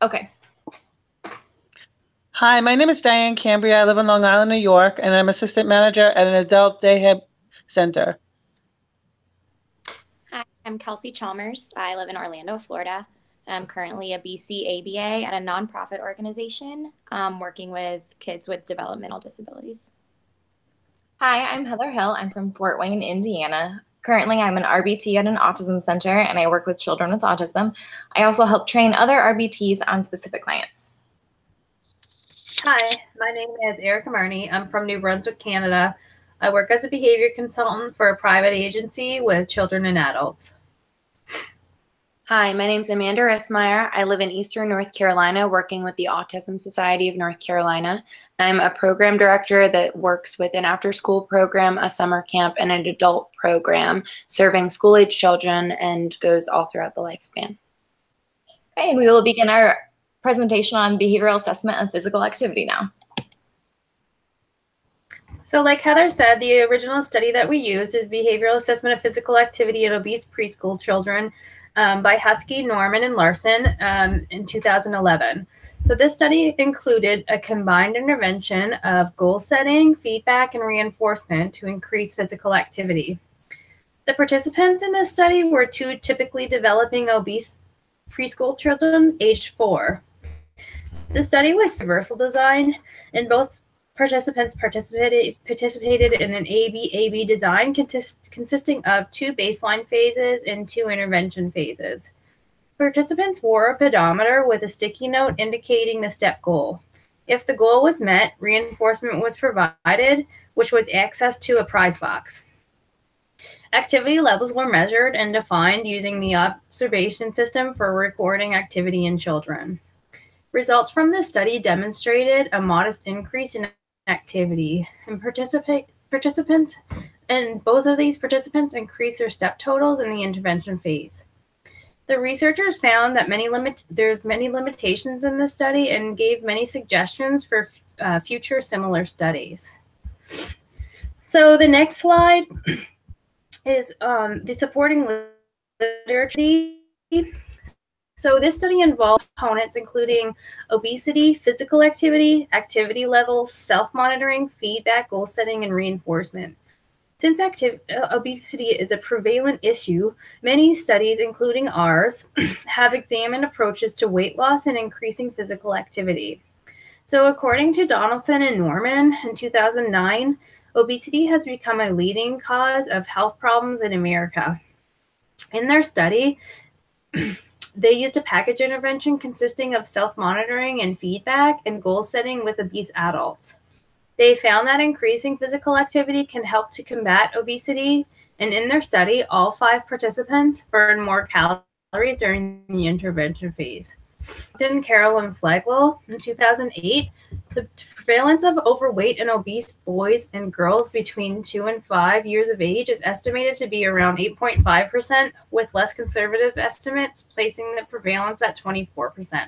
Okay. Hi, my name is Diane Cambria. I live in Long Island, New York, and I'm assistant manager at an adult day center. Hi, I'm Kelsey Chalmers. I live in Orlando, Florida. I'm currently a BCABA at a nonprofit organization working with kids with developmental disabilities. Hi, I'm Heather Hill. I'm from Fort Wayne, Indiana. Currently, I'm an RBT at an autism center, and I work with children with autism. I also help train other RBTs on specific clients. Hi, my name is Erica Marney. I'm from New Brunswick, Canada. I work as a behavior consultant for a private agency with children and adults. Hi, my name's Amanda Rissmeyer. I live in Eastern North Carolina working with the Autism Society of North Carolina. I'm a program director that works with an after-school program, a summer camp, and an adult program serving school-age children and goes all throughout the lifespan. Okay, and we will begin our presentation on behavioral assessment of physical activity now. So like Heather said, the original study that we used is Behavioral Assessment of Physical Activity in Obese Preschool Children by Husky, Norman, and Larson in 2011. So this study included a combined intervention of goal setting, feedback, and reinforcement to increase physical activity. The participants in this study were two typically developing obese preschool children aged 4. The study was universal design, and both participants participated in an AB-AB design consisting of 2 baseline phases and 2 intervention phases. Participants wore a pedometer with a sticky note indicating the step goal. If the goal was met, reinforcement was provided, which was access to a prize box. Activity levels were measured and defined using the observation system for recording activity in children. Results from this study demonstrated a modest increase in activity, and participants and both of these participants increased their step totals in the intervention phase. The researchers found that there's many limitations in this study and gave many suggestions for future similar studies. So the next slide is the supporting literature. So this study involved components including obesity, physical activity, activity levels, self-monitoring, feedback, goal setting, and reinforcement. Since obesity is a prevalent issue, many studies, including ours, have examined approaches to weight loss and increasing physical activity. So according to Donaldson and Norman in 2009, obesity has become a leading cause of health problems in America. In their study, they used a package intervention consisting of self-monitoring and feedback and goal setting with obese adults. They found that increasing physical activity can help to combat obesity, and in their study, all 5 participants burned more calories during the intervention phase. Carolyn Flagel in 2008, the prevalence of overweight and obese boys and girls between 2 and 5 years of age is estimated to be around 8.5%, with less conservative estimates placing the prevalence at 24%.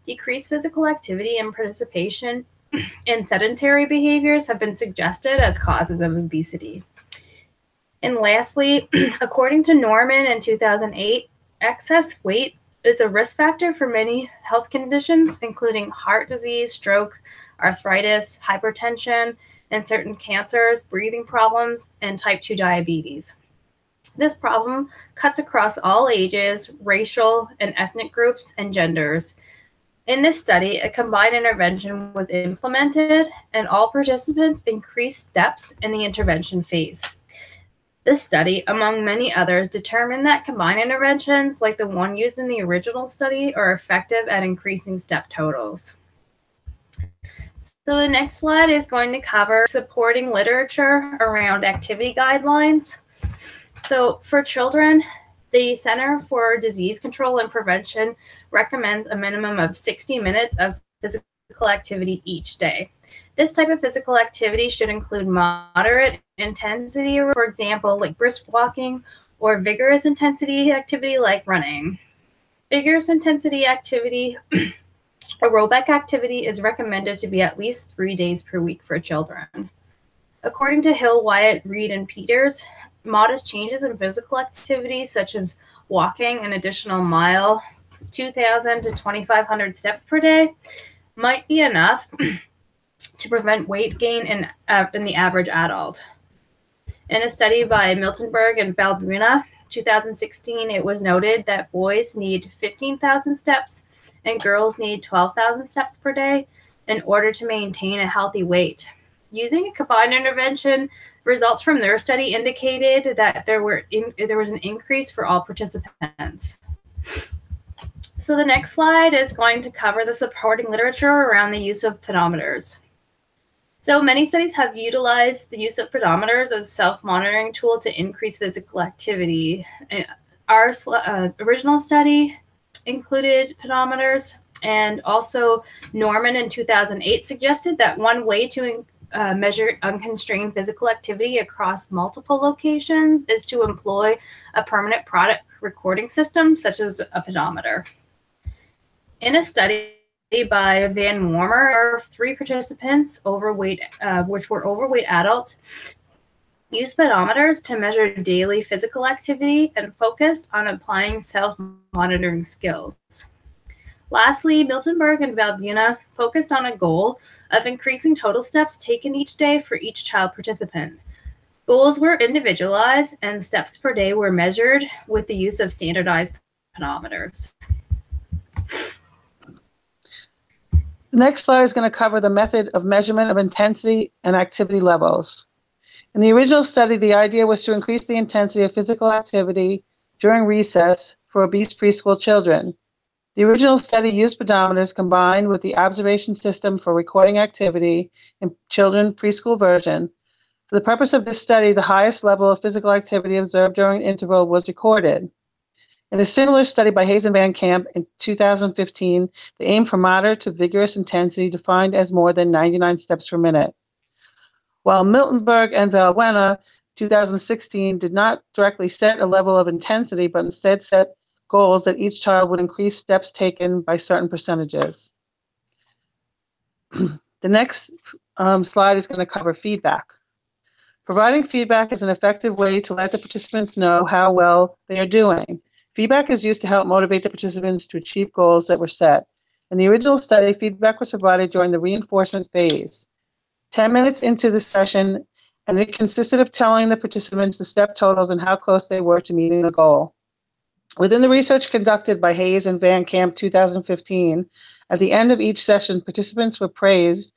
Decreased physical activity and participation in sedentary behaviors have been suggested as causes of obesity. And lastly, according to Norman in 2008, excess weight is a risk factor for many health conditions, including heart disease, stroke, arthritis, hypertension, and certain cancers, breathing problems, and type 2 diabetes. This problem cuts across all ages, racial and ethnic groups, and genders. In this study, a combined intervention was implemented, and all participants increased steps in the intervention phase. This study, among many others, determined that combined interventions, like the one used in the original study, are effective at increasing step totals. So the next slide is going to cover supporting literature around activity guidelines. So for children, the Center for Disease Control and Prevention recommends a minimum of 60 minutes of physical activity each day. This type of physical activity should include moderate intensity, for example, like brisk walking, or vigorous intensity activity like running. Vigorous intensity activity, aerobic activity, is recommended to be at least 3 days per week for children. According to Hill, Wyatt, Reed, and Peters, modest changes in physical activity, such as walking an additional mile 2,000 to 2,500 steps per day might be enough to prevent weight gain in the average adult. In a study by Miltenberg and Balbuna, 2016, it was noted that boys need 15,000 steps and girls need 12,000 steps per day in order to maintain a healthy weight. Using a combined intervention, results from their study indicated that there was an increase for all participants. So the next slide is going to cover the supporting literature around the use of pedometers. So many studies have utilized the use of pedometers as a self-monitoring tool to increase physical activity. Our original study included pedometers, and also Norman in 2008 suggested that one way to measure unconstrained physical activity across multiple locations is to employ a permanent product recording system, such as a pedometer. In a study by Van Wormer, 3 participants, which were overweight adults, used pedometers to measure daily physical activity and focused on applying self-monitoring skills. Lastly, Miltenberg and Balbuna focused on a goal of increasing total steps taken each day for each child participant. Goals were individualized, and steps per day were measured with the use of standardized pedometers. The next slide is going to cover the method of measurement of intensity and activity levels. In the original study, the idea was to increase the intensity of physical activity during recess for obese preschool children. The original study used pedometers combined with the observation system for recording activity in children preschool version. For the purpose of this study, the highest level of physical activity observed during an interval was recorded. In a similar study by Hayes and Van Camp in 2015, they aimed for moderate to vigorous intensity defined as more than 99 steps per minute. While Miltenberg and Valbuena, 2016, did not directly set a level of intensity, but instead set goals that each child would increase steps taken by certain percentages. The next slide is going to cover feedback. Providing feedback is an effective way to let the participants know how well they are doing. Feedback is used to help motivate the participants to achieve goals that were set. In the original study, feedback was provided during the reinforcement phase. 10 minutes into the session, and it consisted of telling the participants the step totals and how close they were to meeting the goal. Within the research conducted by Hayes and Van Camp 2015, at the end of each session, participants were praised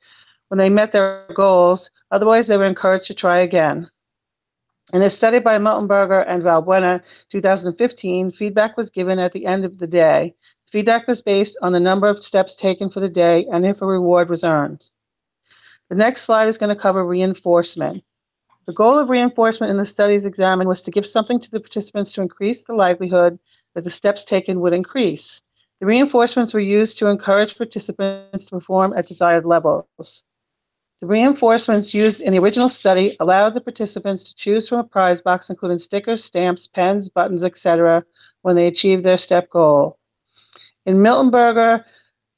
when they met their goals. Otherwise, they were encouraged to try again. In a study by Miltenberger and Valbuena, 2015, feedback was given at the end of the day. Feedback was based on the number of steps taken for the day and if a reward was earned. The next slide is going to cover reinforcement. The goal of reinforcement in the studies examined was to give something to the participants to increase the likelihood that the steps taken would increase. The reinforcements were used to encourage participants to perform at desired levels. The reinforcements used in the original study allowed the participants to choose from a prize box including stickers, stamps, pens, buttons, etc. when they achieved their step goal. In Miltenberger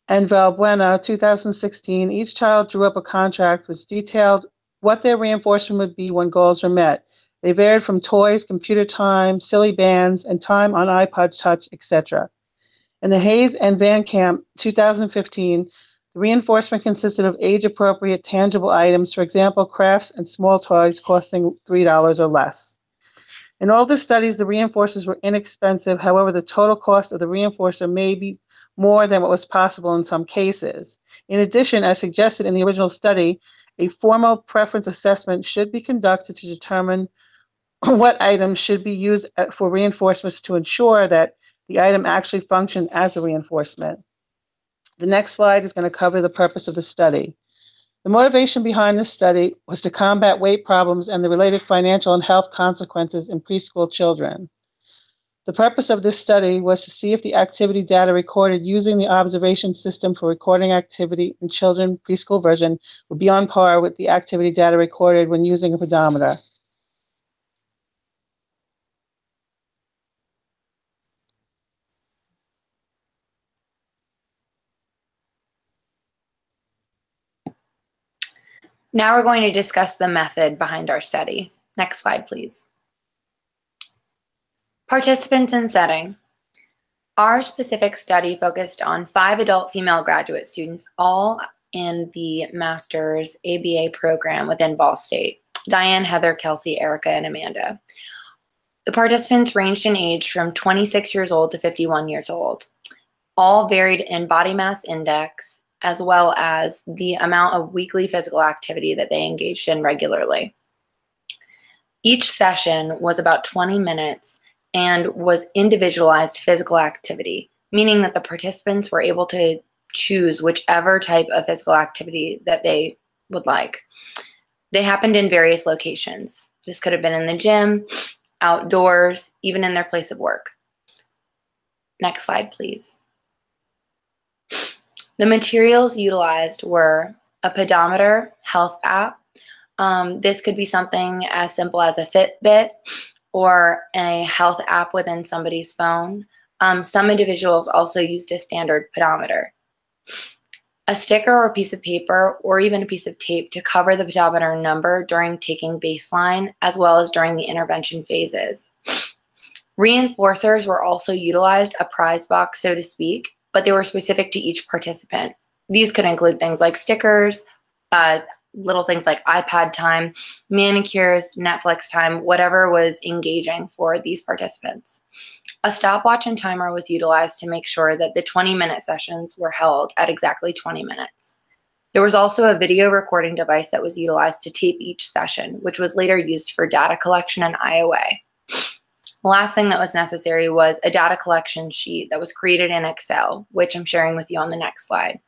and Valbuena, 2016, each child drew up a contract which detailed what their reinforcement would be when goals were met. They varied from toys, computer time, silly bands, and time on iPod Touch, etc. In the Hayes and Van Camp 2015, the reinforcement consisted of age-appropriate tangible items, for example, crafts and small toys costing $3 or less. In all the studies, the reinforcers were inexpensive. However, the total cost of the reinforcer may be more than what was possible in some cases. In addition, as suggested in the original study, a formal preference assessment should be conducted to determine what items should be used for reinforcements to ensure that the item actually functioned as a reinforcement. The next slide is going to cover the purpose of the study. The motivation behind this study was to combat weight problems and the related financial and health consequences in preschool children. The purpose of this study was to see if the activity data recorded using the observation system for recording activity in children preschool version would be on par with the activity data recorded when using a pedometer. Now we're going to discuss the method behind our study. Next slide, please. Participants and setting. Our specific study focused on 5 adult female graduate students, all in the master's ABA program within Ball State: Diane, Heather, Kelsey, Erica, and Amanda. The participants ranged in age from 26 years old to 51 years old. All varied in body mass index, as well as the amount of weekly physical activity that they engaged in regularly. Each session was about 20 minutes and was individualized physical activity, meaning that the participants were able to choose whichever type of physical activity that they would like. They happened in various locations. This could have been in the gym, outdoors, even in their place of work. Next slide, please. The materials utilized were a pedometer, health app. This could be something as simple as a Fitbit or a health app within somebody's phone. Some individuals also used a standard pedometer. A sticker or a piece of paper or even a piece of tape to cover the pedometer number during taking baseline, as well as during the intervention phases. Reinforcers were also utilized, a prize box, so to speak, but they were specific to each participant. These could include things like stickers, little things like iPad time, manicures, Netflix time, whatever was engaging for these participants. A stopwatch and timer was utilized to make sure that the 20-minute sessions were held at exactly 20 minutes. There was also a video recording device that was utilized to tape each session, which was later used for data collection and IOA. The last thing that was necessary was a data collection sheet that was created in Excel, which I'm sharing with you on the next slide.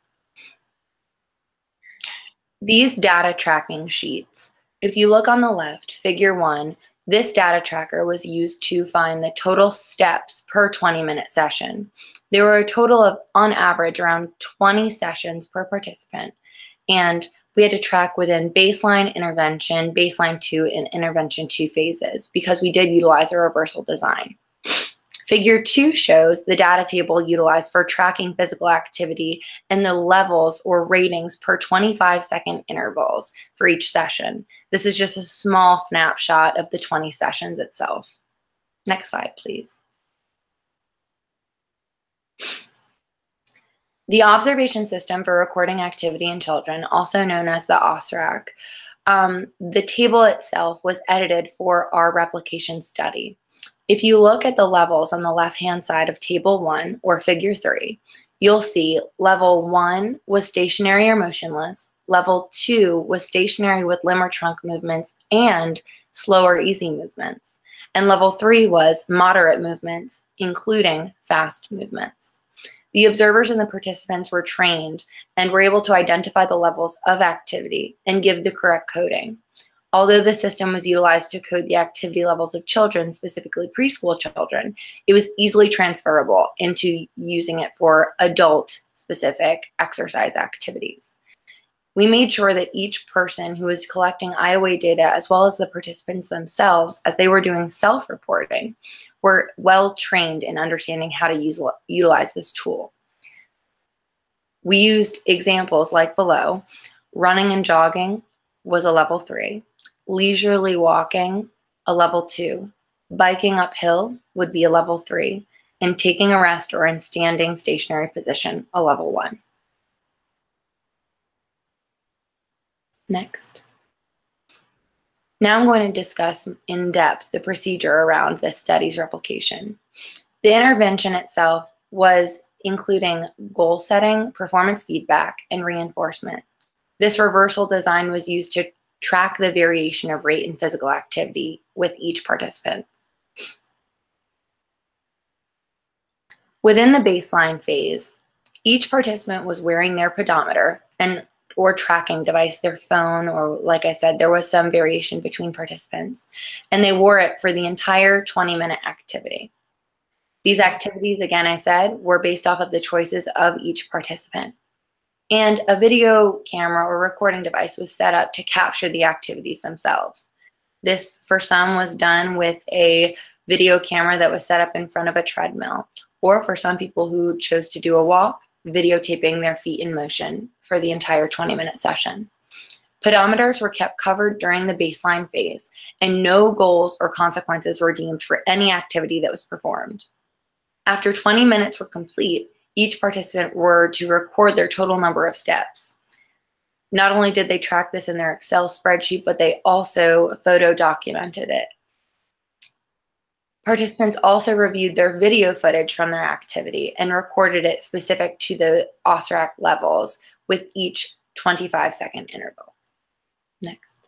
These data tracking sheets, if you look on the left, figure 1, this data tracker was used to find the total steps per 20-minute session. There were a total of, on average, around 20 sessions per participant, and we had to track within baseline, intervention, baseline 2, and intervention 2 phases because we did utilize a reversal design. Figure 2 shows the data table utilized for tracking physical activity and the levels or ratings per 25-second intervals for each session. This is just a small snapshot of the 20 sessions itself. Next slide, please. The observation system for recording activity in children, also known as the OSRAC, the table itself was edited for our replication study. If you look at the levels on the left-hand side of Table 1 or Figure 3, you'll see Level 1 was stationary or motionless, Level 2 was stationary with limb or trunk movements and slow or easy movements, and Level 3 was moderate movements, including fast movements. The observers and the participants were trained and were able to identify the levels of activity and give the correct coding. Although the system was utilized to code the activity levels of children, specifically preschool children, it was easily transferable into using it for adult-specific exercise activities. We made sure that each person who was collecting IOA data, as well as the participants themselves, as they were doing self-reporting, were well trained in understanding how to utilize this tool. We used examples like below. Running and jogging was a Level 3. Leisurely walking, a Level 2. Biking uphill would be a Level 3. And taking a rest or in standing stationary position, a Level 1. Next. Now I'm going to discuss in depth the procedure around this study's replication. The intervention itself was including goal setting, performance feedback, and reinforcement. This reversal design was used to track the variation of rate and physical activity with each participant. Within the baseline phase, each participant was wearing their pedometer or tracking device, their phone, or like I said, there was some variation between participants, and they wore it for the entire 20-minute activity. These activities, again, I said, were based off of the choices of each participant. And a video camera or recording device was set up to capture the activities themselves. This, for some, was done with a video camera that was set up in front of a treadmill, or for some people who chose to do a walk, videotaping their feet in motion for the entire 20-minute session. Pedometers were kept covered during the baseline phase, and no goals or consequences were deemed for any activity that was performed. After 20 minutes were complete, each participant were to record their total number of steps. Not only did they track this in their Excel spreadsheet, but they also photo documented it. Participants also reviewed their video footage from their activity and recorded it specific to the OSRAC levels with each 25-second interval. Next.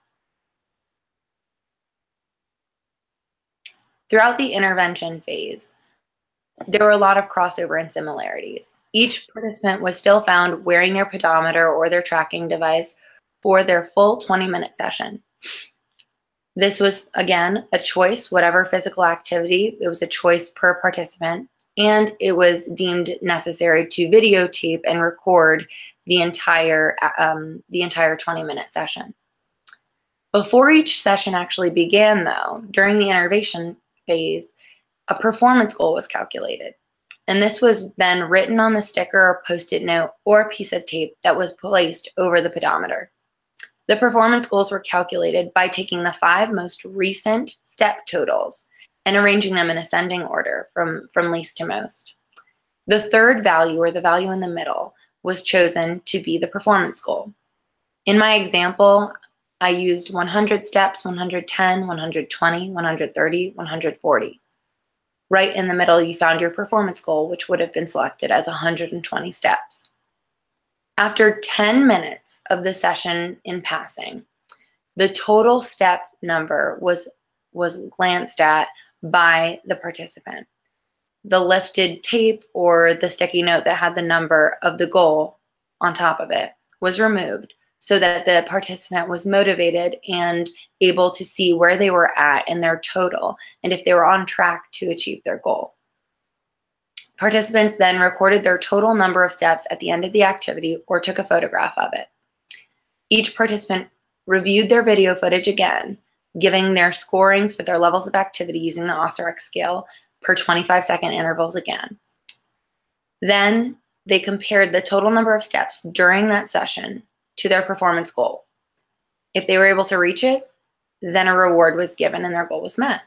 Throughout the intervention phase, there were a lot of crossover and similarities. Each participant was still found wearing their pedometer or their tracking device for their full 20-minute session. This was, again, a choice, whatever physical activity. It was a choice per participant, and it was deemed necessary to videotape and record the entire 20-minute session. Before each session actually began, though, during the intervention phase, a performance goal was calculated. And this was then written on the sticker or Post-it note or piece of tape that was placed over the pedometer. The performance goals were calculated by taking the 5 most recent step totals and arranging them in ascending order from least to most. The third value, or the value in the middle, was chosen to be the performance goal. In my example, I used 100 steps, 110, 120, 130, 140. Right in the middle, you found your performance goal, which would have been selected as 120 steps. After 10 minutes of the session in passing, the total step number was glanced at by the participant. The lifted tape or the sticky note that had the number of the goal on top of it was removed so that the participant was motivated and able to see where they were at in their total and if they were on track to achieve their goal. Participants then recorded their total number of steps at the end of the activity or took a photograph of it. Each participant reviewed their video footage again, giving their scorings for their levels of activity using the OSRAC scale per 25-second intervals again. Then they compared the total number of steps during that session to their performance goal. If they were able to reach it, then a reward was given and their goal was met.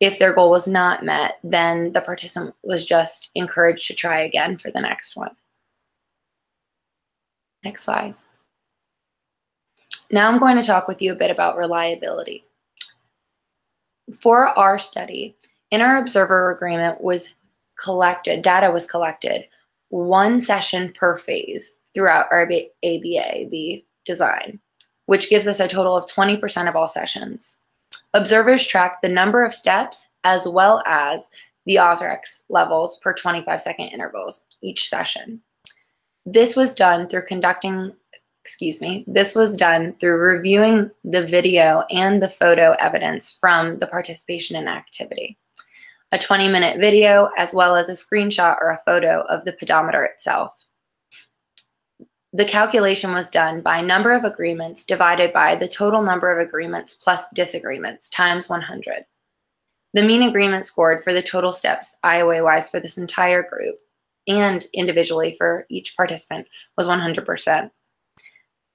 If their goal was not met, then the participant was just encouraged to try again for the next one. Next slide. Now I'm going to talk with you a bit about reliability. For our study, in our observer agreement data was collected 1 session per phase throughout our ABA design, which gives us a total of 20% of all sessions. Observers tracked the number of steps as well as the OSRAC levels per 25-second intervals each session. This was done through reviewing the video and the photo evidence from the participation in activity. A 20-minute video as well as a screenshot or a photo of the pedometer itself. The calculation was done by number of agreements divided by the total number of agreements plus disagreements times 100. The mean agreement scored for the total steps IOA-wise for this entire group and individually for each participant was 100%.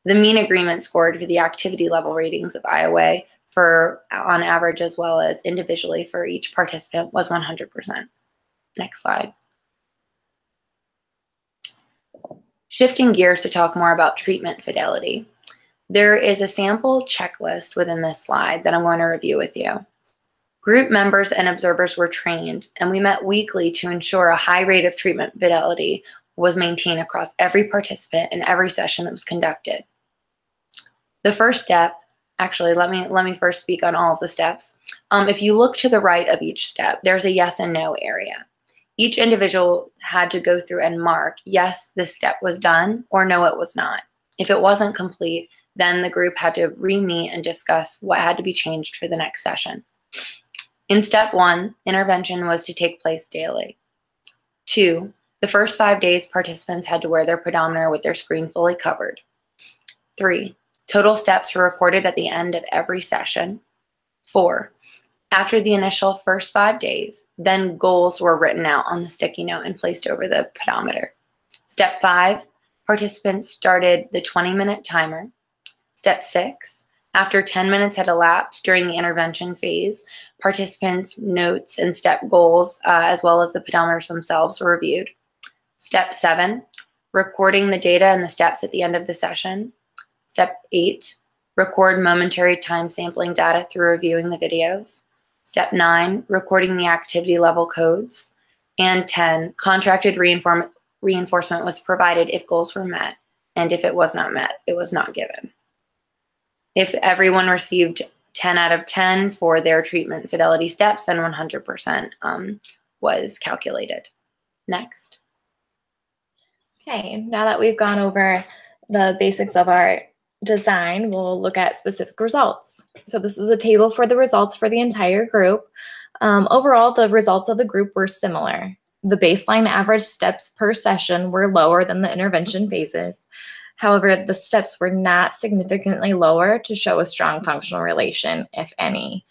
The mean agreement scored for the activity level ratings of IOA for on average as well as individually for each participant was 100%. Next slide. Shifting gears to talk more about treatment fidelity. There is a sample checklist within this slide that I'm going to review with you. Group members and observers were trained, and we met weekly to ensure a high rate of treatment fidelity was maintained across every participant in every session that was conducted. The first step, actually, let me first speak on all of the steps. If you look to the right of each step, there's a yes and no area. Each individual had to go through and mark, yes, this step was done, or no, it was not. If it wasn't complete, then the group had to re-meet and discuss what had to be changed for the next session. In step 1, intervention was to take place daily. 2, the first 5 days, participants had to wear their pedometer with their screen fully covered. 3, total steps were recorded at the end of every session. 4, after the initial first 5 days, then goals were written out on the sticky note and placed over the pedometer. Step 5, participants started the 20-minute timer. Step 6, After 10 minutes had elapsed during the intervention phase, participants' notes and step goals, as well as the pedometers themselves, were reviewed. Step 7, recording the data and the steps at the end of the session. Step 8, record momentary time sampling data through reviewing the videos. Step 9, recording the activity level codes. And 10, contracted reinforcement was provided if goals were met, and if it was not met, it was not given. If everyone received 10 out of 10 for their treatment fidelity steps, then 100% was calculated. Next. Okay, now that we've gone over the basics of our design, we'll look at specific results. So this is a table for the results for the entire group. Overall, the results of the group were similar. The baseline average steps per session were lower than the intervention phases. However, the steps were not significantly lower to show a strong functional relation, if any.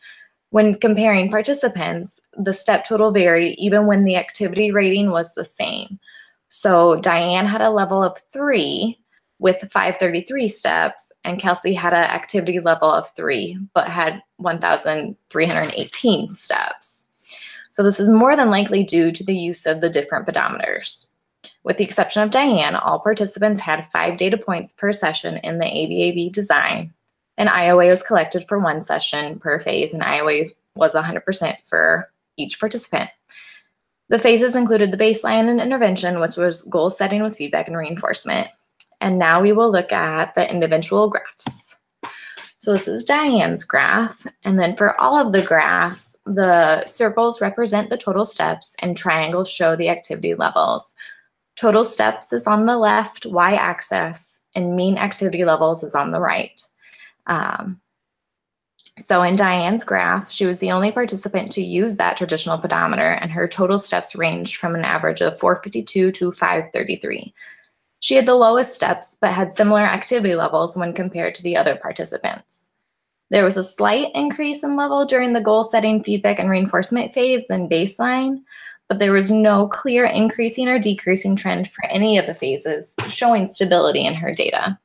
When comparing participants, the step total varied even when the activity rating was the same. So Diane had a level of 3 with 533 steps, and Kelsey had an activity level of 3, but had 1,318 steps. So this is more than likely due to the use of the different pedometers. With the exception of Diane, all participants had 5 data points per session in the ABAB design, and IOA was collected for 1 session per phase, and IOA was 100% for each participant. The phases included the baseline and intervention, which was goal setting with feedback and reinforcement. And now we will look at the individual graphs. So this is Diane's graph. And then for all of the graphs, the circles represent the total steps and triangles show the activity levels. Total steps is on the left y-axis and mean activity levels is on the right. So in Diane's graph, she was the only participant to use that traditional pedometer, and her total steps ranged from an average of 452 to 533. She had the lowest steps, but had similar activity levels when compared to the other participants. There was a slight increase in level during the goal setting, feedback, and reinforcement phase than baseline, but there was no clear increasing or decreasing trend for any of the phases, showing stability in her data.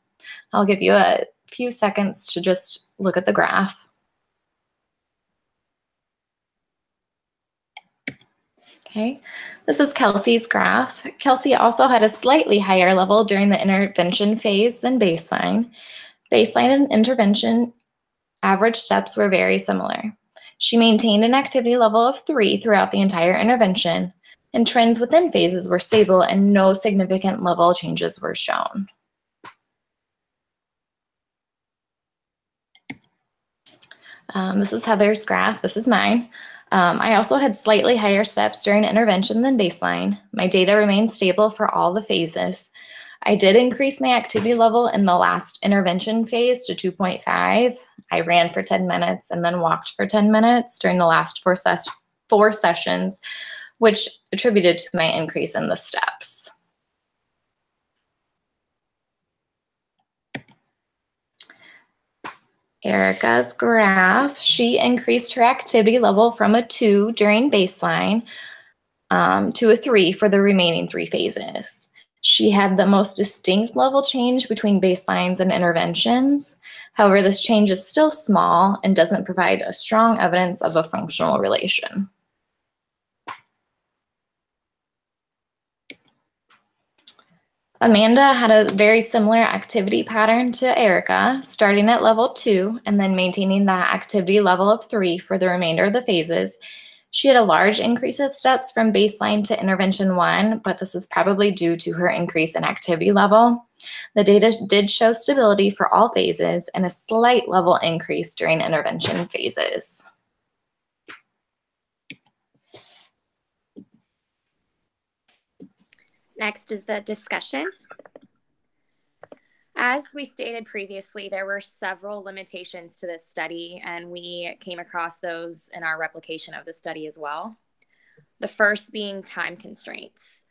I'll give you a few seconds to just look at the graph. Okay, this is Kelsey's graph. Kelsey also had a slightly higher level during the intervention phase than baseline. Baseline and intervention average steps were very similar. She maintained an activity level of 3 throughout the entire intervention, and trends within phases were stable and no significant level changes were shown. This is Heather's graph. This is mine. I also had slightly higher steps during intervention than baseline. My data remained stable for all the phases. I did increase my activity level in the last intervention phase to 2.5. I ran for 10 minutes and then walked for 10 minutes during the last four sessions, which attributed to my increase in the steps. Erica's graph, she increased her activity level from a 2 during baseline to a 3 for the remaining 3 phases. She had the most distinct level change between baselines and interventions. However, this change is still small and doesn't provide a strong evidence of a functional relation. Amanda had a very similar activity pattern to Erica, starting at level 2 and then maintaining that activity level of 3 for the remainder of the phases. She had a large increase of steps from baseline to intervention 1, but this is probably due to her increase in activity level. The data did show stability for all phases and a slight level increase during intervention phases. Next is the discussion. As we stated previously, there were several limitations to this study, and we came across those in our replication of the study as well. The first being time constraints.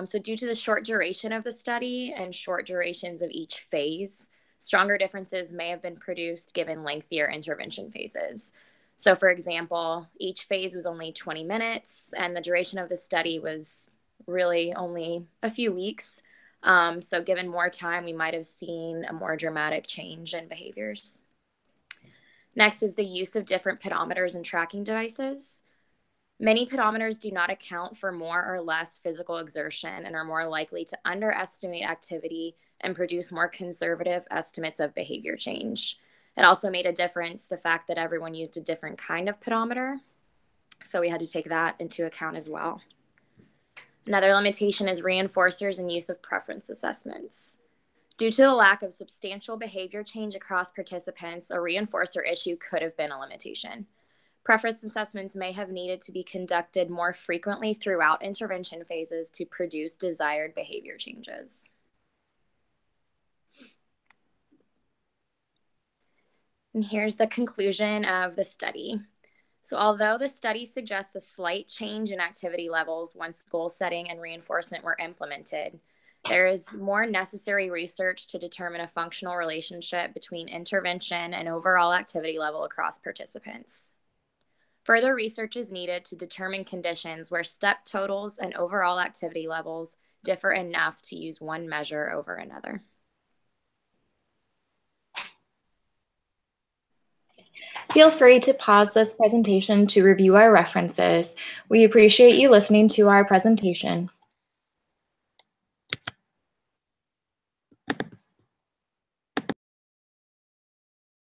So due to the short duration of the study and short durations of each phase, stronger differences may have been produced given lengthier intervention phases. So for example, each phase was only 20 minutes, and the duration of the study was really only a few weeks. So given more time, we might have seen a more dramatic change in behaviors. Next is the use of different pedometers and tracking devices. Many pedometers do not account for more or less physical exertion and are more likely to underestimate activity and produce more conservative estimates of behavior change. It also made a difference, the fact that everyone used a different kind of pedometer, so we had to take that into account as well. Another limitation is reinforcers and use of preference assessments. Due to the lack of substantial behavior change across participants, a reinforcer issue could have been a limitation. Preference assessments may have needed to be conducted more frequently throughout intervention phases to produce desired behavior changes. And here's the conclusion of the study. So although the study suggests a slight change in activity levels once goal setting and reinforcement were implemented, there is more necessary research to determine a functional relationship between intervention and overall activity level across participants. Further research is needed to determine conditions where step totals and overall activity levels differ enough to use one measure over another. Feel free to pause this presentation to review our references. We appreciate you listening to our presentation.